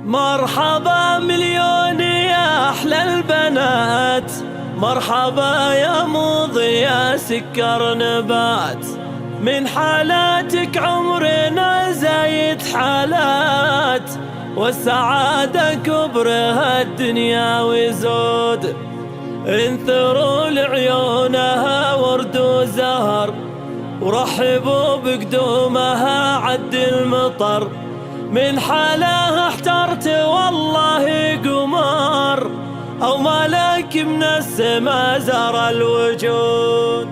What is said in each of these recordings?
مرحبا مليون يا أحلى البنات، مرحبا يا مضي يا سكر نبات. من حالاتك عمرنا زايد حالات، والسعادة كبرها الدنيا وزود. انثروا لعيونها ورد وزهر، ورحبوا بقدومها عد المطر. من حالها احترت والله قمر، أو ملاك من السما زار الوجود.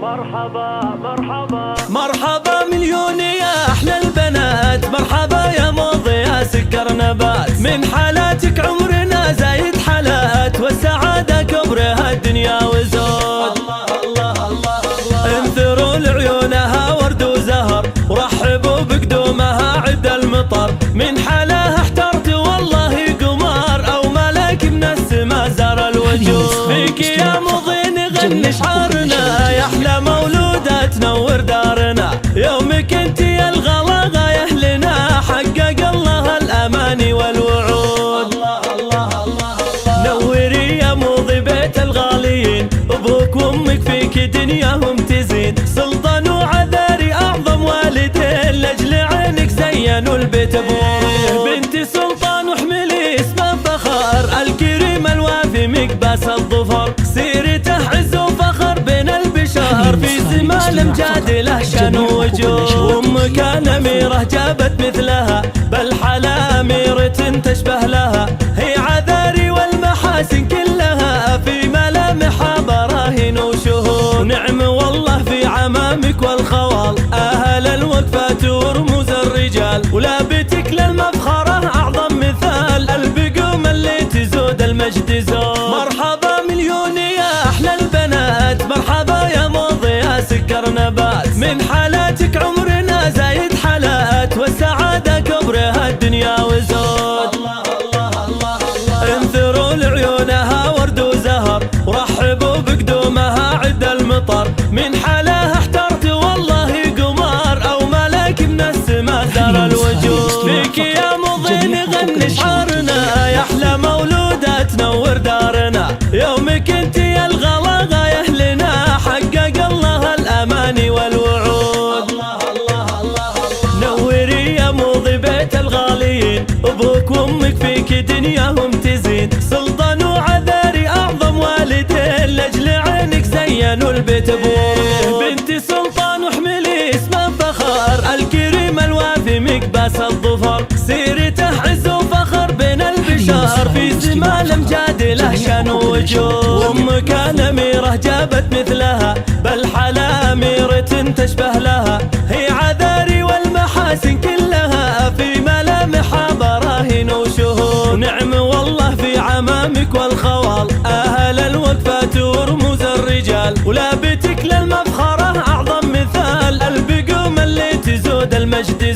مرحبا مرحبا مرحبا مليون يا أحلى البنات، مرحبا يا مضي يا سكر نبات. من حالاتك عمرنا زايد حالات، والسعادة كبرها الدنيا وزود. الله الله الله الله. انثروا لعيونها ورد وزهر، ورحبوا بقدومها عد المطر. من حالها احترت والله قمر، أو ملاك من السما زار الوجود. فيك يا مضي نغني شعارنا، يا أحلى مولودة تنور دارنا. يومك انت يا الغلا غاية لنا، حقق الله الأماني والوعود. الله الله الله الله. نوري يا مضي بيت الغاليين، أبوك وأمك فيك دنياهم تزين. سلطان وعذاري أعظم والدين، لأجل عينك زينوا البيت بنور. بنت سلطان واحملي اسم الفخر، الكريم الوافي مقباس الظفر. سيرته عز وفخر بين البشر، في زمان امجاد له شان ووجود. أمك الأميرة جابت مثلها، بل حلا أميرة تشبه لها. هي عذاري والمحاسن كلها، في ملامحها براهين وشهود. نعم والله في عمامك والخوال، أهل الوقفات ورموز الرجال. ولابتك للمفخرة أعظم مثال، البقوم اللي تزود المجد زود. مرحبا مليون يا أحلى البنات، مرحبا يا مضي يا سكر نبات. من حالاتك عمرنا زايد حالات، والسعادة كبرها الدنيا وزود. الله الله الله الله. انثروا لعيونها ورد وزهر، ورحبوا بقدومها عد المطر. من حالها احترت والله قمر، أو ملاك من السما زار الوجود. فيك يا مضي نغني شعارنا، يا أحلى مولودة تنور دارنا. يومك انت يا الغلا غاية لنا، حقق الله الأماني والوعود. الله الله الله الله. نوري يا مضي بيت الغاليين، أبوك وأمك فيك دنياهم تزين. سلطان وعذاري أعظم والدين، لأجل عينك زينوا البيت بنور. بنت سلطان واحملي اسم الفخر، الكريم الوافي مقباس الظفر. سيرته عز وفخر بين البشر، في زمان امجاد له شان ووجود. أمك الأميرة جابت مثلها، بل حلا أميرة تشبه لها. هي عذاري والمحاسن كلها، في ملامحها براهين وشهود. نعم والله في عمامك والخوال، أهل الوقفات ورموز الرجال. ولابتك للمفخرة أعظم مثال، البقوم اللي تزود المجد